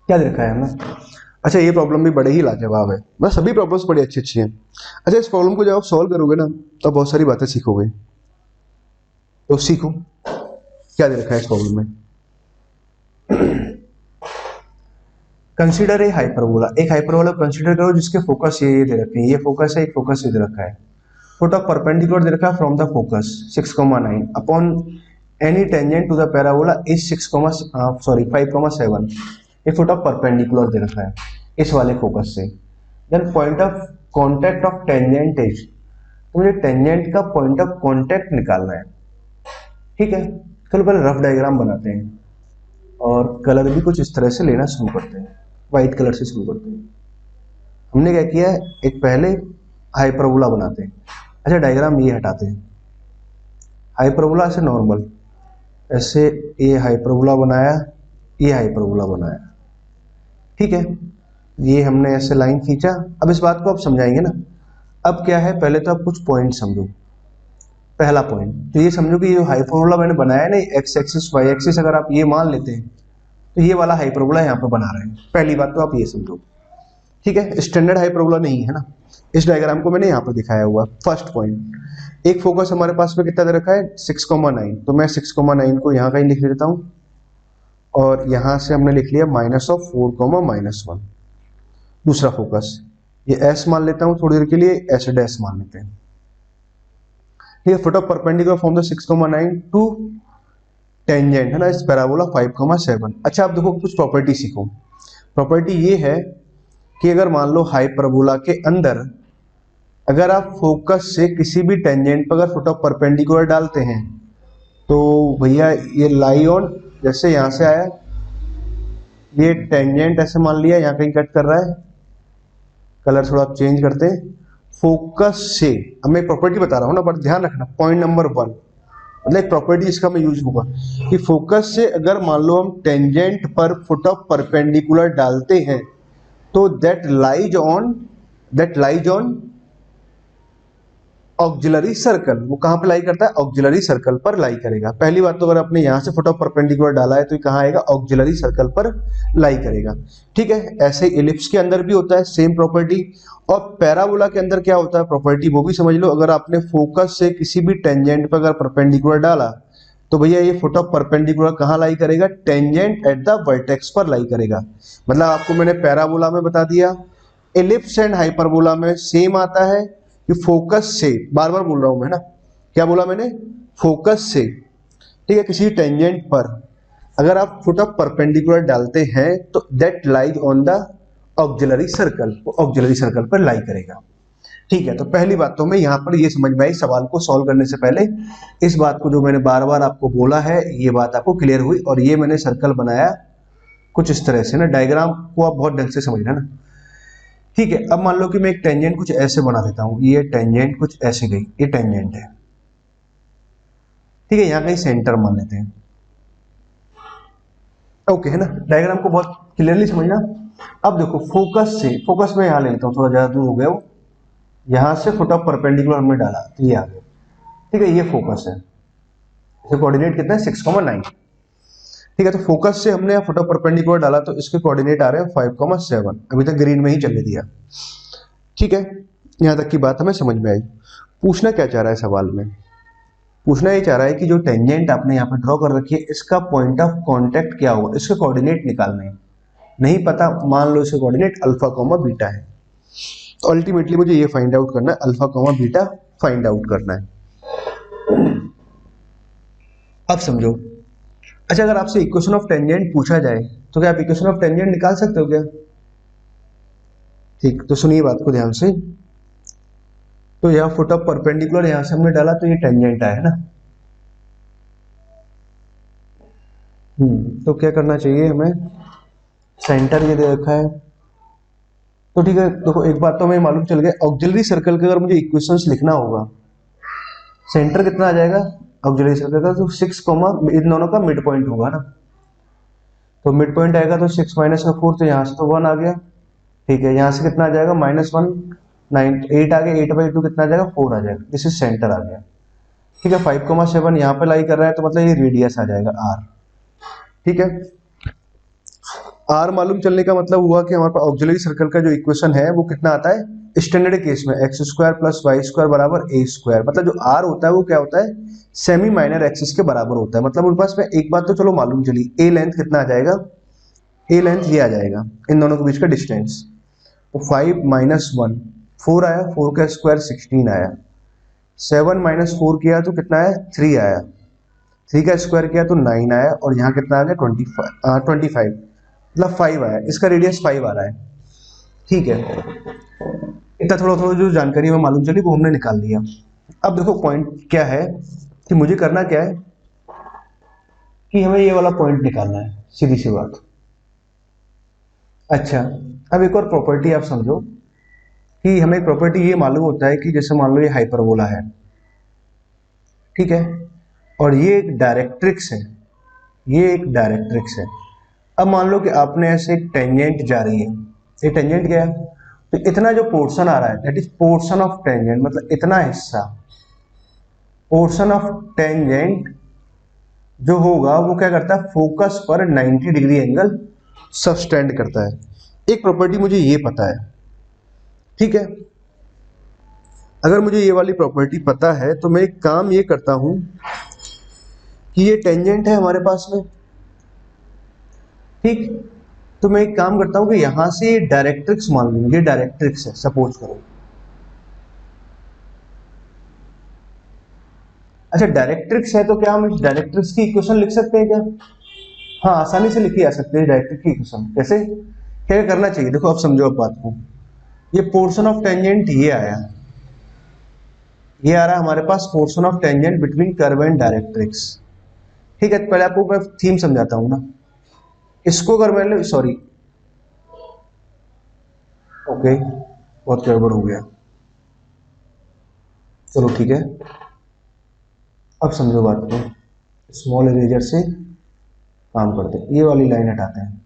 क्या दे रखा है हमें? अच्छा, ये प्रॉब्लम भी बड़े ही लाजवाब है, मतलब सभी प्रॉब्लम्स बड़ी अच्छी अच्छी हैं। अच्छा, इस प्रॉब्लम को जब आप सॉल्व करोगे ना तो बहुत सारी बातें सीखोगे। तो सीखो क्या दे रखा है इस प्रॉब्लम में। कंसीडर ए हाइपरबोला, एक हाइपरबोला कंसीडर करो जिसके फोकस ये दे रखे हैं, ये फोकस है, एक फोकस ये दे रखा है। फोट ऑफ परपेंडिकुलर दे रखा है from the focus 6,9 upon any tangent to the parabola is 5,7। ये फोट ऑफ परपेंडिकुलर दे रखा है इस वाले फोकस से। Then point of contact of tangent is, तो मुझे टेंजेंट का पॉइंट ऑफ कॉन्टैक्ट निकालना है। ठीक है, चलो पहले रफ डायग्राम बनाते हैं और कलर भी कुछ इस तरह से लेना शुरू करते हैं। व्हाइट कलर से शुरू करते हैं। हमने क्या किया है, एक पहले हाइपरबोला बनाते हैं। अच्छा, डायग्राम ये हटाते हैं, हाइपरबोला से नॉर्मल ऐसे, ये हाइपरबोला बनाया, ये हाइपरबोला बनाया। ठीक है, ये हमने ऐसे लाइन खींचा। अब इस बात को आप समझाएंगे ना। अब क्या है, पहले तो आप कुछ पॉइंट समझो। पहला पॉइंट तो ये समझो कि ये जो हाइपरबोला मैंने बनाया ना, एक्स एक्सिस वाई एक्सिस अगर आप ये मान लेते हैं तो ये वाला हाइपरबोला यहाँ पे बना रहे हैं। पहली बात तो आप ये समझो। ठीक है, स्टैंडर्ड हाइपरबोला नहीं है ना। इस डायग्राम को मैंने यहाँ पर दिखाया हुआ। फर्स्ट पॉइंट, एक फोकस हमारे पास में कितना दे रखा है 6,9, तो मैं 6,9 को यहाँ कहीं लिख देता हूँ और यहाँ से हमने लिख लिया -4, -1। दूसरा फोकस ये एस मान लेता हूँ थोड़ी देर के लिए, एस डैश मान लेते हैं। ये foot of perpendicular from the 6,9 to tangent है ना इस पैराबोला 5,7। अच्छा, आप देखो कुछ प्रॉपर्टी सीखो। प्रॉपर्टी ये है कि अगर मान लो हाइपरबोला के अंदर अगर आप फोकस से किसी भी टेंजेंट पर अगर फोट ऑफ परपेंडिकुलर डालते हैं तो भैया ये लाई ऑन, जैसे यहाँ से आया ये टेंजेंट ऐसे मान लिया यहाँ कहीं कट कर रहा है, कलर थोड़ा चेंज करते हैं फोकस से। अब मैं प्रॉपर्टी बता रहा हूँ ना, बट ध्यान रखना पॉइंट नंबर 1, मतलब एक प्रॉपर्टी इसका मैं यूज होगा कि फोकस से अगर मान लो हम टेंजेंट पर फुट ऑफ परपेंडिकुलर डालते हैं तो that lies on auxiliary circle. वो कहां पे लाई करता है, ऑक्सिलरी सर्कल पर लाई करेगा। पहली बात तो अगर आपने यहां से फुट ऑफ परपेंडिकुलर डाला है तो ये कहां आएगा, ऑक्सिलरी सर्कल पर लाई करेगा। ठीक है, ऐसे इलिप्स के अंदर भी होता है सेम प्रॉपर्टी। और पैराबोला के अंदर क्या होता है प्रॉपर्टी वो भी समझ लो। अगर आपने फोकस से किसी भी टेंजेंट पर अगर परपेंडिकुलर डाला तो भैया ये फुट ऑफ परपेंडिकुलर कहां लाई करेगा, टेंजेंट एट द वर्टेक्स पर लाई करेगा। मतलब आपको मैंने पैराबोला में बता दिया, एलिप्स एंड हाइपरबोला में सेम आता है कि फोकस से, बार बार बोल रहा हूं मैं ना, क्या बोला मैंने, फोकस से। ठीक है, किसी टेंजेंट पर अगर आप फुट ऑफ परपेंडिकुलर डालते हैं तो that lies on the auxiliary circle, वो ऑक्सिलरी सर्कल पर लाई करेगा। ठीक है, तो पहली बात तो मैं यहाँ पर ये समझ में आई, सवाल को सॉल्व करने से पहले इस बात को जो मैंने बार बार आपको बोला है ये बात आपको क्लियर हुई। और ये मैंने सर्कल बनाया कुछ इस तरह से ना, डायग्राम को आप बहुत ढंग से समझना ना। ठीक है, अब मान लो कि मैं एक टेंजेंट कुछ ऐसे बना देता हूं, ये टेंजेंट कुछ ऐसे गई, ये टेंजेंट है। ठीक है, यहां कहीं सेंटर मान लेते हैं। ओके है ना, डायग्राम को बहुत क्लियरली समझना। अब देखो फोकस से, फोकस में यहां ले लेता हूं, थोड़ा ज्यादा दूर हो गया वो, यहां से फुट ऑफ परपेंडिकुलर हमने डाला तो ये आ गया। ठीक है, ये फोकस है, इसका कोऑर्डिनेट कितना है 6,9। ठीक है, तो फोकस से हमने फुट ऑफ परपेंडिकुलर डाला तो इसके कोऑर्डिनेट आ रहे हैं 5,7। अभी तक ग्रीन में ही चलने दिया। ठीक है, यहां तक की बात हमें समझ में आई। पूछना क्या चाह रहा है सवाल में, पूछना ये चाह रहा है कि जो टेंजेंट आपने यहाँ पे ड्रॉ कर रखी है इसका पॉइंट ऑफ कांटेक्ट क्या होगा, इसके कोऑर्डिनेट निकालने हैं। नहीं पता, मान लो इसके कोऑर्डिनेट अल्फा कॉमा बीटा है, तो अल्टीमेटली मुझे ये फाइंड आउट करना है, alpha comma beta find out करना है। अब समझो। अच्छा, अगर आपसे इक्वेशन ऑफ टेंजेंट पूछा जाए तो क्या आप इक्वेशन ऑफ टेंजेंट निकाल सकते हो क्या? ठीक, तो सुनिए बात को ध्यान से। तो यहाँ फुट ऑफ परपेंडिकुलर यहां से हमने डाला तो ये टेंजेंट आया है ना। तो क्या करना चाहिए हमें, सेंटर ये दे रखा है। तो ठीक है, देखो एक बात तो हमें मालूम चल गया, ऑक्सिलरी सर्कल का अगर मुझे इक्वेशंस लिखना होगा, सेंटर कितना आ जाएगा ऑक्सिलरी सर्कल का, तो 6, इन दोनों का मिड पॉइंट होगा ना। तो मिड पॉइंट आएगा तो 6 माइनस का 4, तो यहाँ से तो 1 आ गया। ठीक है, यहाँ से कितना आ जाएगा -1, 9, 8 आ गया, 8/2 कितना आ जाएगा 4 आ जाएगा, दिस इज सेंटर आ गया। ठीक है, 5,7 यहाँ पे लाई कर रहा है तो मतलब ये रेडियस आ जाएगा r। ठीक है, आर मालूम चलने का मतलब हुआ कि हमारे पास ऑक्सिलरी सर्कल का जो इक्वेशन है वो कितना आता है स्टैंडर्ड केस में x square plus y square बराबर ए स्क्वायर। मतलब जो आर होता है वो क्या होता है सेमी माइनर एक्सिस के बराबर होता है। मतलब उनके पास में एक बात तो चलो मालूम चली, ए लेंथ कितना आ जाएगा, ए लेंथ ये आ जाएगा इन दोनों के बीच का डिस्टेंस। तो 5 माइनस 1 4 आया, 4 का स्क्वायर 16 आया, 7 माइनस 4 किया तो कितना आया 3 आया, 3 का स्क्वायर किया तो 9 आया, और यहाँ कितना आ गया 25 मतलब 5 आया। इसका रेडियस 5 आ रहा है। ठीक है, इतना थोड़ा थोड़ा जो जानकारी हमें मालूम चली वो हमने निकाल लिया। अब देखो पॉइंट क्या है कि मुझे करना क्या है कि हमें ये वाला पॉइंट निकालना है, सीधी सी बात। अच्छा, अब एक और प्रॉपर्टी आप समझो कि हमें एक प्रॉपर्टी ये मालूम होता है कि जैसे मान लो ये हाइपरबोला है, ठीक है, और ये एक डायरेक्ट्रिक्स है, ये एक डायरेक्ट्रिक्स है। अब मान लो कि आपने ऐसे एक टेंजेंट जा रही है, ये टेंजेंट क्या है, तो इतना जो पोर्शन आ रहा है that is portion of tangent, मतलब इतना हिस्सा पोर्शन ऑफ टेंजेंट जो होगा वो क्या करता है फोकस पर 90 डिग्री एंगल सबटेंड करता है। एक प्रॉपर्टी मुझे ये पता है, ठीक है। अगर मुझे ये वाली प्रॉपर्टी पता है तो मैं एक काम ये करता हूं कि ये टेंजेंट है हमारे पास में, ठीक, तो मैं एक काम करता हूं कि यहां से ये डायरेक्ट्रिक्स मान लूं, ये डायरेक्ट्रिक्स है सपोज करो। अच्छा डायरेक्ट्रिक्स है तो क्या हम इस डायरेक्ट्रिक्स की इक्वेशन लिख सकते हैं क्या? हाँ आसानी से लिखी जा सकती है डायरेक्ट्रिक्स की इक्वेशन। कैसे, क्या करना चाहिए देखो, अब समझो अब बात को। ये पोर्शन ऑफ टेंजेंट ये आया, ये आ रहा है हमारे पास portion of tangent between curve and directrix, ठीक है। पहले आपको मैं थीम समझाता हूं ना, इसको अगर मैंने सॉरी ओके बहुत गड़बड़ हो गया, चलो ठीक है। अब समझो बात को, स्मॉल इरेजर से काम करते हैं, ये वाली लाइन हटाते हैं,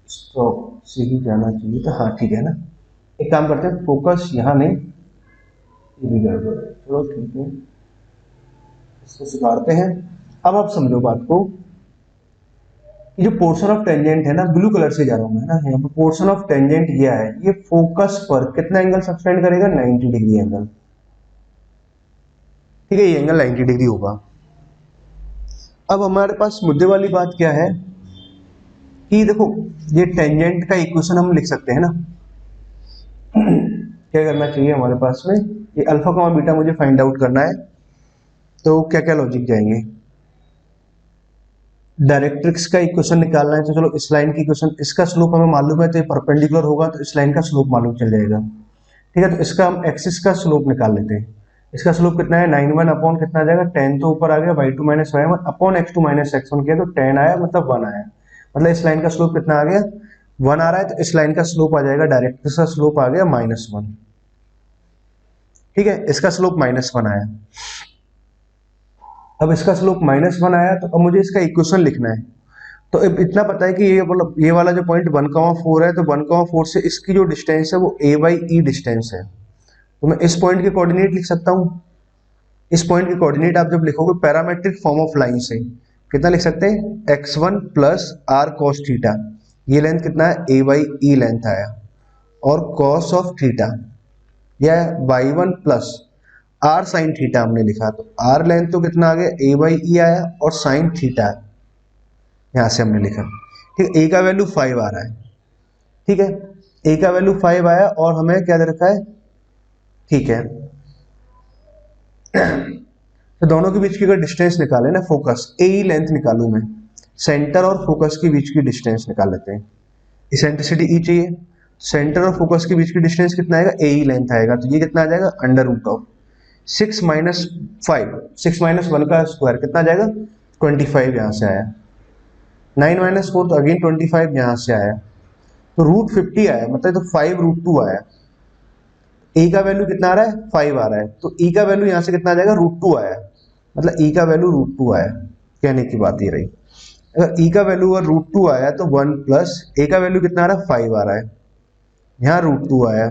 स्ट्रोक से ही जाना चाहिए था, हाँ ठीक है ना। एक काम करते हैं, फोकस यहाँ नहीं, ये भी गड़बड़ है, चलो ठीक है, इसको सुधारते हैं। अब आप समझो बात को, ये जो पोर्शन ऑफ टेंजेंट है ना, ब्लू कलर से जा रहा हूं मैं ना, यहाँ पे पोर्शन ऑफ टेंजेंट ये है, ये फोकस पर कितना एंगल सबटेंड करेगा 90 डिग्री एंगल, ठीक है, ये एंगल 90 डिग्री होगा। अब हमारे पास मुद्दे वाली बात क्या है कि देखो ये टेंजेंट का इक्वेशन हम लिख सकते हैं ना। क्या करना चाहिए हमारे पास में, ये अल्फा कॉमा बीटा मुझे फाइंड आउट करना है, तो क्या क्या लॉजिक जाएंगे। डायरेक्ट्रिक्स का इक्वेशन निकालना है, तो चलो इस लाइन की इक्वेशन, इसका स्लोप हमें मालूम है तो ये परपेंडिकुलर होगा, तो इस लाइन का स्लोप मालूम चल जाएगा, ठीक है। तो इसका हम एक्सिस का स्लोप निकाल लेते हैं। इसका स्लोप कितना है 9 अपॉन कितना आ जाएगा 10, तो ऊपर आ गया y2 minus y1 upon x2 minus x1 किया तो 10 आया, मतलब 1 आया। मतलब इस लाइन का स्लोप कितना आ गया 1 आ रहा है, तो इस लाइन का स्लोप आ जाएगा, डायरेक्ट्रिक्स का स्लोप आ गया -1, ठीक है। इसका स्लोप -1 आया। अब इसका स्लोप -1 आया, तो अब मुझे इसका इक्वेशन लिखना है। तो अब इतना पता है कि ये मतलब ये वाला जो पॉइंट 1,4 है, तो 1,4 से इसकी जो डिस्टेंस है वो a/e डिस्टेंस है। तो मैं इस पॉइंट के कोऑर्डिनेट लिख सकता हूँ। इस पॉइंट के कोऑर्डिनेट आप जब लिखोगे पैरामेट्रिक फॉर्म ऑफ लाइन से कितना लिख सकते हैं x1 plus r cos theta, ये लेंथ कितना है a/e लेंथ आया, और कॉस ऑफ थीटा यह y1 plus are sine theta हमने लिखा, तो आर लेंथ तो कितना आ गया a/e आया, और साइन थीटा यहां से हमने लिखा, ठीक है। ए का वैल्यू 5 आ रहा है, ठीक है, ए का वैल्यू 5 आया, और हमें क्या दे रखा है, ठीक है। तो दोनों के बीच की अगर डिस्टेंस निकाले ना, फोकस ए लेंथ निकालू मैं, सेंटर और फोकस के बीच की डिस्टेंस निकाल लेते हैं। इसेंट्रिसिटी ई चाहिए, सेंटर और फोकस के बीच की डिस्टेंस कितना आएगा ए लेंथ आएगा, तो ये कितना आ जाएगा √ऑफ 6 माइनस 5, 6 माइनस 1 का स्क्वायर कितना आ जाएगा 25 यहाँ से आया, 9 माइनस 4 तो अगेन 25 यहाँ से आया, तो √50 आया, मतलब तो 5√2 आया। ए का वैल्यू कितना आ रहा है 5 आ रहा है, तो ई का वैल्यू यहाँ से कितना आ जाएगा √2 आया, मतलब ई का वैल्यू √2 आया। कहने की बात ये रही, अगर ई का वैल्यू अगर √2 आया तो 1 प्लस ए का वैल्यू कितना आ रहा है 5 आ रहा है, यहाँ √2 आया,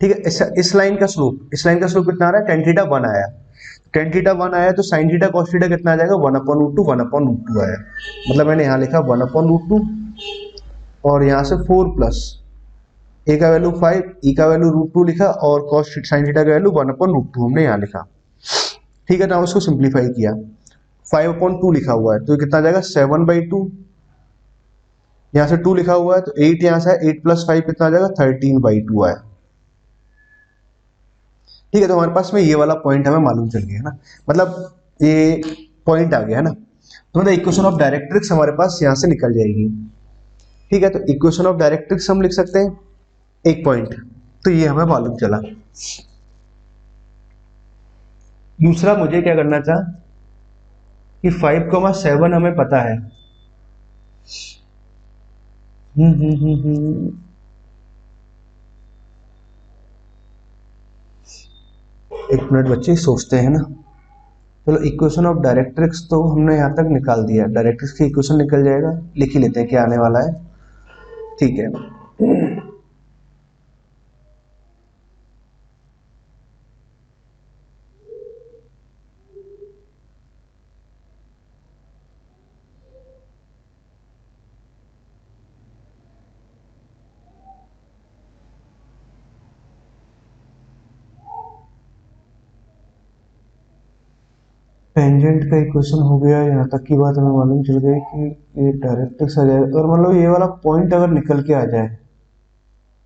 ठीक है। इस लाइन का स्लोप, इस लाइन का स्लोप कितना आ रहा है tan थीटा 1 आया। टेन थीटा 1 आया तो साइन थीटा कॉस थीटा कितना आ जाएगा 1/√2 1/√2 आया, मतलब मैंने यहाँ लिखा 1/√2 और यहाँ से 4 प्लस ए का वैल्यू 5, ई का वैल्यू √2 लिखा और कॉस साइन थीटा का वैल्यू 1/√2 हमने यहाँ लिखा। ठीक है, तो उसको सिंप्लीफाई किया, 5/2 लिखा हुआ है तो ये कितना आ जाएगा 7/2, यहाँ से 2 लिखा हुआ है तो 8 यहाँ से 8 + 5 कितना आ जाएगा 13/2 आया। ठीक है, तो हमारे पास में ये वाला पॉइंट हमें मालूम चल गया है ना, मतलब ये पॉइंट आ गया है ना, तो मतलब इक्वेशन ऑफ डायरेक्ट्रिक्स हमारे पास यहाँ से निकल जाएगी। ठीक है, तो इक्वेशन ऑफ डायरेक्ट्रिक्स हम लिख सकते हैं एक पॉइंट, तो ये हमें मालूम चला। दूसरा मुझे क्या करना था कि 5,7 हमें पता है। एक मिनट बच्चे सोचते हैं ना। चलो इक्वेशन ऑफ डायरेक्ट्रिक्स तो हमने यहाँ तक निकाल दिया, डायरेक्ट्रिक्स की इक्वेशन निकल जाएगा, लिख ही लेते हैं क्या आने वाला है। ठीक है, टेंजेंट का इक्वेशन हो गया, यहाँ तक की बात हमें मालूम चल गई कि ये डायरेक्ट्रिक्स आ जाए, और मतलब ये वाला पॉइंट अगर निकल के आ जाए,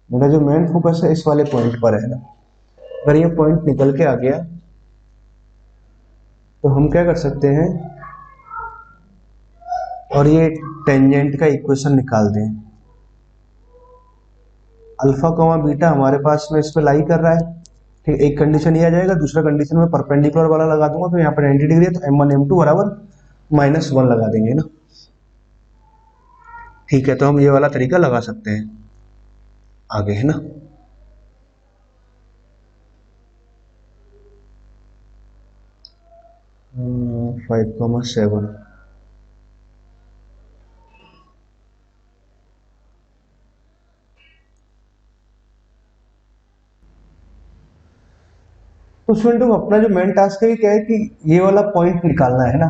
मेरा जो मेन फोकस है इस वाले पॉइंट पर है ना, अगर ये पॉइंट निकल के आ गया तो हम क्या कर सकते हैं और ये टेंजेंट का इक्वेशन निकाल दें। अल्फा कॉमा बीटा हमारे पास में इस पे लाई कर रहा है। ठीक, एक कंडीशन ये आ जाएगा, दूसरा कंडीशन में परपेंडिकुलर वाला लगा दूंगा, तो यहाँ पर 90 डिग्री है तो m1 m2 बराबर -1 लगा देंगे ना। ठीक है, तो हम ये वाला तरीका लगा सकते हैं आगे, है ना। हम्म, 5,7 तो स्टूडेंट अपना जो मेन टास्क है क्या है कि ये वाला पॉइंट निकालना है ना।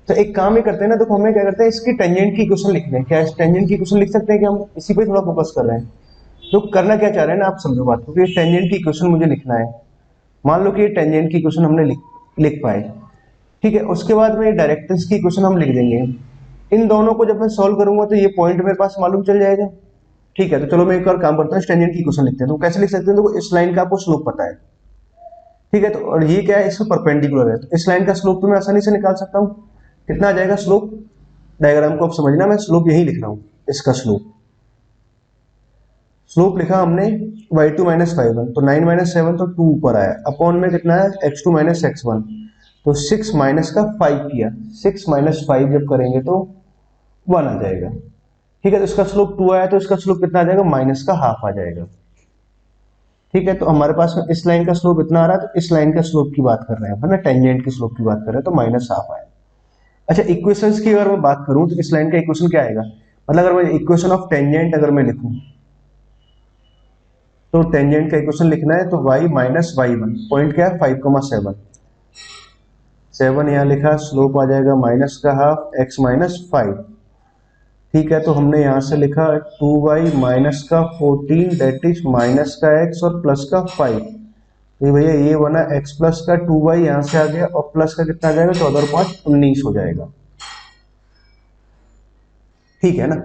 तो एक काम ही करते हैं ना, तो हमें क्या करते हैं इसकी टेंजेंट की इक्वेशन लिखते हैं। क्या इस टेंजेंट की इक्वेशन लिख सकते हैं कि हम इसी पे थोड़ा फोकस कर रहे हैं। तो करना क्या चाह रहे हैं ना, आप समझो बात को, कि टेंजेंट की इक्वेशन मुझे लिखना है। मान लो कि ये टेंजेंट की इक्वेशन हमने लिख पाए। ठीक है, उसके बाद में डायरेक्ट्रिक्स की इक्वेशन हम लिख देंगे। इन दोनों को जब मैं सॉल्व करूंगा तो ये पॉइंट मेरे पास मालूम चल जाएगा। ठीक है, तो चलो मैं एक और काम करता हूँ, टेंजेंट की इक्वेशन लिखते हैं। तो कैसे लिख सकते हैं, तो इस लाइन का आपको स्लोप पता है। ठीक है, तो और ये क्या है, इसमें परपेंडिकुलर है, तो इस लाइन का स्लोप तो मैं आसानी से निकाल सकता हूँ। कितना आ जाएगा स्लोप, डायग्राम को आप समझना, मैं स्लोप यही लिख रहा हूँ, इसका स्लोप लिखा हमने y2 - 5 तो 9 - 7 तो 2 ऊपर आया, अपॉन में कितना है x2 - x1 तो 6 माइनस का 5 किया, 6 - 5 जब करेंगे तो 1 आ जाएगा। ठीक है, तो इसका स्लोप 2 आया, तो इसका स्लोप कितना आ जाएगा, माइनस का हाफ आ जाएगा। ठीक है, तो हमारे पास में इस लाइन का स्लोप इतना आ रहा है, तो इस लाइन का स्लोप की बात कर रहे हैं, है ना, टेंजेंट की स्लोप की बात कर रहे हैं, तो -1/2 आया। अच्छा, इक्वेशंस की अगर मैं बात करूं तो इस लाइन का इक्वेशन क्या आएगा, मतलब अगर मैं इक्वेशन ऑफ टेंजेंट अगर मैं लिखूं, तो टेंजेंट का इक्वेशन लिखना है तो y - y1, पॉइंट क्या है 5,7, 7 यहाँ लिखा, स्लोप आ जाएगा माइनस का हाफ, x - 5। ठीक है, तो हमने यहाँ से लिखा 2y माइनस का 14 दैट इज माइनस का x और प्लस का 5। तो भैया ये बना x प्लस का 2y यहाँ से आ गया, और प्लस का कितना आ जाएगा, 14 और 5 19 हो जाएगा। ठीक है ना,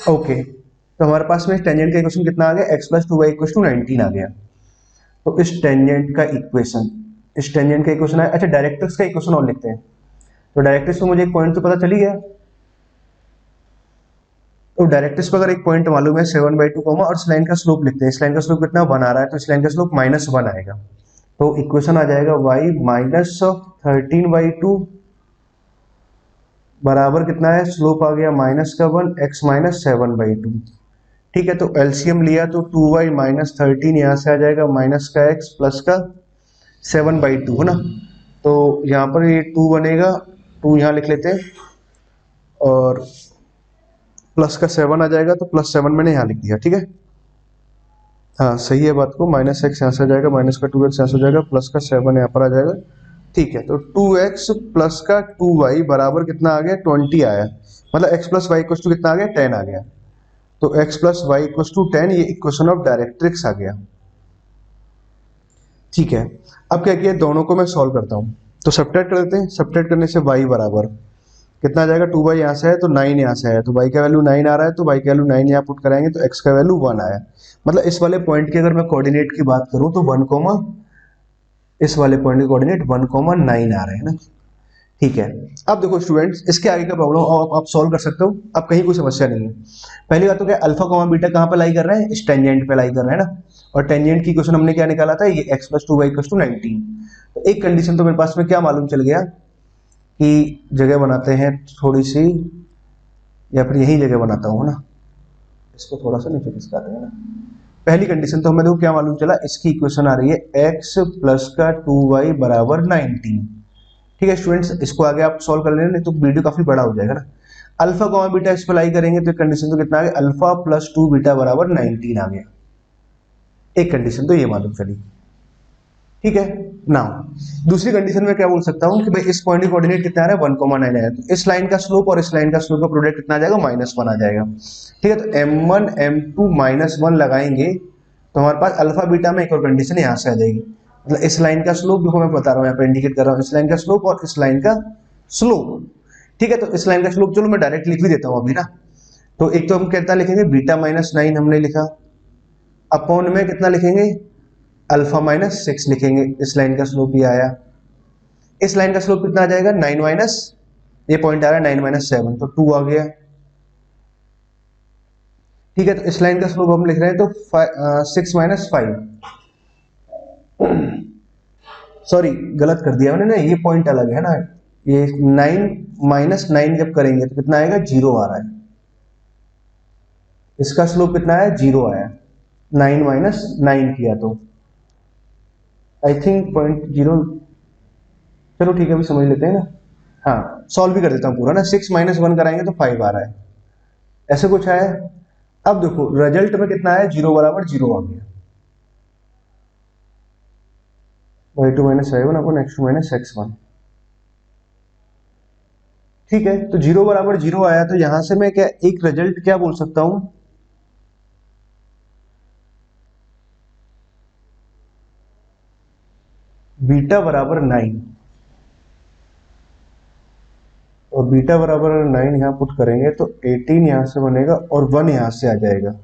ओके। तो हमारे पास में टेंजेंट का इक्वेशन कितना आ गया, x प्लस 2y = 19 आ गया। तो इस टेंजेंट का इक्वेशन, इस टेंजेंट का इक्वेशन है। अच्छा, डायरेक्ट्रिक्स का इक्वेशन और लिखते हैं। तो डायरेक्ट्रिक्स को मुझे एक पॉइंट तो पता चल ही गया, तो डायरेक्ट्रिक्स पर अगर एक पॉइंट मालूम है 7/2 कॉमा, और इस लाइन का स्लोप लिखते हैं। इस लाइन का स्लोप कितना 1 आ रहा है, तो इस लाइन का स्लोप -1 आएगा। तो इक्वेशन आ जाएगा y -13/2 बराबर कितना है, स्लोप आ गया -1, x -7/2। ठीक है, तो एलसीएम लिया तो 2y - 13 यहाँ से आ जाएगा, माइनस का x प्लस का 7/2, है ना। तो यहाँ पर ये 2 बनेगा, 2 यहाँ लिख लेते हैं, और प्लस का 7 आ जाएगा, तो +7 मैंने यहाँ लिख दिया। ठीक है, हाँ सही है बात को, -x यहाँ से आ जाएगा, माइनस का 2x यहाँ से आ जाएगा, प्लस का 7 यहाँ पर आ जाएगा। ठीक है, तो 2x प्लस का 2y बराबर कितना आ गया, 20 आया। मतलब x plus y equal to कितना आ गया, 10 आ गया। तो x plus y equal to 10, ये इक्वेशन ऑफ डायरेक्ट्रिक्स आ गया। ठीक है, अब क्या किया, दोनों को मैं सॉल्व करता हूँ। तो सब्ट्रैक्ट कर देते हैं। सब्ट्रैक्ट करने से y बराबर कितना आ जाएगा, 2y यहाँ से है तो 9 यहाँ से है, तो y का वैल्यू 9 आ रहा है, तो y का वैल्यू 9 यहाँ पुट कराएंगे तो x का वैल्यू 1 आया। मतलब इस वाले पॉइंट की अगर मैं कोऑर्डिनेट की बात करूँ तो 1 कोमा, इस वाले पॉइंट के कोऑर्डिनेट 1 कोमा 9 आ रहे हैं ना। ठीक है, अब देखो स्टूडेंट्स, इसके आगे का प्रॉब्लम आप सॉल्व कर सकते हो। अब कहीं कोई समस्या नहीं है। पहली बात तो क्या, अल्फा कोमा बीटा कहाँ पे लाई कर रहे हैं, इस टेंजेंट पे लाई कर रहे हैं ना। और टेंजेंट की क्वेश्चन हमने क्या निकाला था, ये x plus 2y equal to 19। तो एक कंडीशन तो मेरे पास में क्या मालूम चल गया कि जगह बनाते हैं थोड़ी सी, या फिर यही जगह बनाता हूँ ना, इसको थोड़ा सा नीचे खिसकाते हैं ना। पहली कंडीशन तो हमें देखो क्या मालूम चला, इसकी इक्वेशन आ रही है x प्लस का 2y बराबर 19। ठीक है स्टूडेंट्स, इसको आगे आप सॉल्व कर लेना, नहीं तो वीडियो काफी बड़ा हो जाएगा ना। अल्फा कोमा बीटा इस पर लाई करेंगे तो कंडीशन तो कितना आ गया, अल्फा प्लस 2 बीटा बराबर 19 आ गया। एक कंडीशन तो ये मालूम चली। ठीक है, नाउ दूसरी कंडीशन में क्या बोल सकता हूँ कि भाई इस पॉइंट की कोऑर्डिनेट कितना आ रहा है, 1,9 आया, तो इस लाइन का स्लोप और इस लाइन का स्लोप का प्रोडक्ट कितना आ जाएगा, -1 आ जाएगा। ठीक है, तो m1 m2 -1 लगाएंगे तो हमारे पास अल्फा बीटा में एक और कंडीशन यहाँ से आ जाएगी। मतलब इस लाइन का स्लोप, देखो मैं बता रहा हूँ यहाँ पे इंडिकेट कर रहा हूँ, इस लाइन का स्लोप और इस लाइन का स्लोप। ठीक है, तो इस लाइन का स्लोप चलो मैं डायरेक्ट लिख भी देता हूँ अभी ना। तो एक तो हम कहता लिखेंगे बीटा -9 हमने लिखा, अपॉन में कितना लिखेंगे, अल्फा -6 लिखेंगे। इस लाइन का स्लोप ये आया, इस लाइन का स्लोप कितना आ जाएगा, 9 माइनस, ये पॉइंट आ रहा है 9 - 7 तो 2 आ गया। ठीक है, तो इस लाइन का स्लोप हम लिख रहे हैं तो 6 - 5, सॉरी गलत कर दिया मैंने ना, ये पॉइंट अलग है ना। ये 9 - 9 जब करेंगे तो कितना आएगा, 0 आ रहा है। इसका स्लोप कितना है, 0 आया। 9 - 9 किया तो आई थिंक 0.0, चलो ठीक है अभी समझ लेते हैं ना। हाँ, सॉल्व भी कर देता हूँ पूरा ना। 6 - 1 कराएंगे तो 5 आ रहा है, ऐसे कुछ आया। अब देखो रिजल्ट में कितना है, 0 बराबर 0 आ गया। y2 - y1 अपन x2 - x1। ठीक है, तो 0 बराबर 0 आया, तो यहां से मैं क्या एक रिजल्ट क्या बोल सकता हूं, बीटा बराबर 9, और बीटा बराबर 9 यहां पुट करेंगे तो 18 यहां से बनेगा और 1 यहां से आ जाएगा।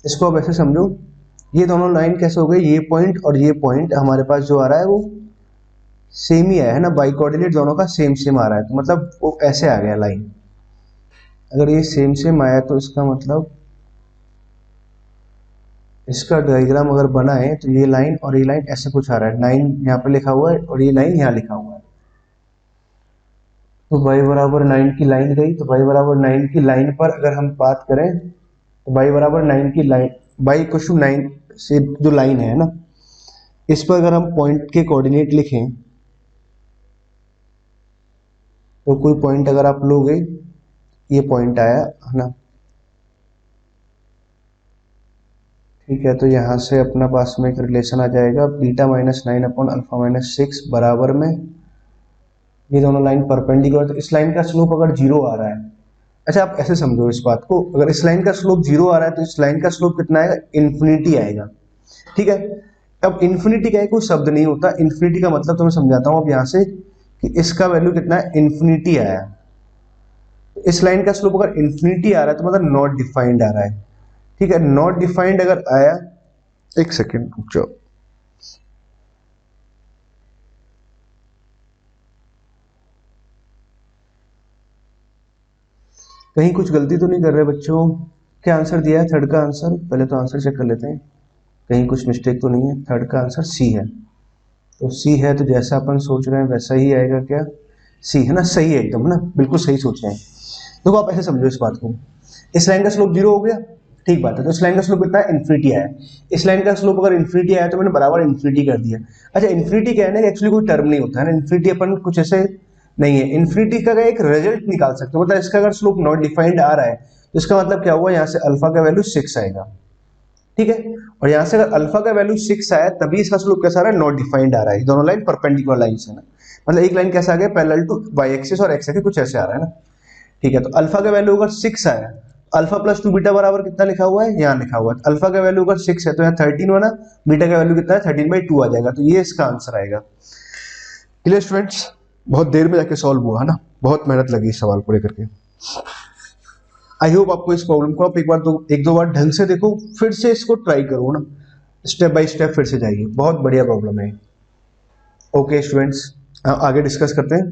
इसको अब ऐसे समझो, ये दोनों लाइन कैसे हो गई, ये पॉइंट और ये पॉइंट हमारे पास जो आ रहा है वो सेम ही आया है ना, बाई कोऑर्डिनेट दोनों का सेम सेम आ रहा है, तो मतलब वो ऐसे आ गया लाइन। अगर ये सेम सेम आया तो इसका मतलब इसका डायग्राम अगर बना है तो ये लाइन और ये लाइन ऐसे कुछ आ रहा है, 9 यहाँ पे लिखा हुआ है और ये लाइन यहाँ लिखा हुआ है। तो y बराबर 9 की लाइन गई, तो y बराबर 9 की लाइन पर अगर हम बात करें तो y बराबर 9 की लाइन, y इक्वल टू 9 से जो लाइन है ना, इस पर अगर हम पॉइंट के कोऑर्डिनेट लिखें तो कोई पॉइंट अगर आप लोगे, ये पॉइंट आया है ना, ठीक है, तो यहाँ से अपना पास में एक रिलेशन आ जाएगा, बीटा -9 अपॉन अल्फा -6 बराबर में ये दोनों लाइन परपेंडिकुलर, तो इस लाइन का स्लोप अगर 0 आ रहा है, अच्छा आप ऐसे समझो इस बात को, अगर इस लाइन का स्लोप 0 आ रहा है तो इस लाइन का स्लोप कितना आएगा, इन्फिनिटी आएगा। ठीक है, अब इन्फिनिटी का कोई शब्द नहीं होता, इन्फिनिटी का मतलब तो मैं समझाता हूँ अब यहाँ से कि इसका वैल्यू कितना है, इन्फिनिटी आया। इस लाइन का स्लोप अगर इन्फिनिटी आ रहा है तो मतलब नॉट डिफाइंड आ रहा है। ठीक है, नॉट डिफाइंड अगर आया, एक सेकेंड रुक जाओ, कहीं कुछ गलती तो नहीं कर रहे बच्चों, क्या आंसर दिया है थर्ड का आंसर, पहले तो आंसर चेक कर लेते हैं कहीं कुछ मिस्टेक तो नहीं है। थर्ड का आंसर सी है, तो सी है तो जैसा अपन सोच रहे हैं वैसा ही आएगा, क्या सी है ना, सही है एकदम ना, बिल्कुल सही सोच रहे हैं। देखो आप ऐसे समझो इस बात को, इस लाइन का स्लोप 0 हो गया, ठीक बात है, तो इस लाइन का स्लोप कितना है, इन्फिनिटी आया। इस लाइन का स्लोप अगर इन्फिनिटी आया तो मैंने बराबर इन्फिनिटी कर दिया। अच्छा इन्फिनिटी क्या है ना, एक्चुअली कोई टर्म नहीं होता है ना, इन्फिनिटी अपन कुछ ऐसे नहीं है, इन्फिनिटी का एक रिजल्ट निकाल सकते हो, मतलब इसका अगर स्लोप नॉट डिफाइंड आ रहा है तो इसका मतलब क्या हुआ, यहाँ से अल्फा का वैल्यू 6 आएगा। ठीक है। और यहाँ से अगर अल्फा का वैल्यू 6 आया तभी इसका स्लोप कैसा आ रहा है, नॉट डिफाइंड आ रहा है। दोनों लाइन परपेंडिकुलर लाइंस है ना, मतलब एक लाइन कैसा आ गया, पैरेलल टू वाई एक्सिस और एक्स एक्सिस, कुछ ऐसे आ रहा है ना। ठीक है, तो अल्फा का वैल्यू अगर 6 आया, अल्फा प्लस 2 बीटा बराबर कितना लिखा हुआ है, यहाँ लिखा हुआ है। अल्फा का वैल्यू अगर 6 है तो यहाँ 13 बना, बीटा का वैल्यू कितना है 13/2 आ जाएगा, तो ये इसका आंसर आएगा। क्लियर स्टूडेंट्स, बहुत देर में जाके सॉल्व हुआ है ना, बहुत मेहनत लगी इस सवाल को लेकर के। आई होप आपको इस प्रॉब्लम को आप एक दो बार ढंग से देखो, फिर से इसको ट्राई करो ना, स्टेप बाय स्टेप फिर से जाइए, बहुत बढ़िया प्रॉब्लम है। ओके स्टूडेंट्स, आगे डिस्कस करते हैं।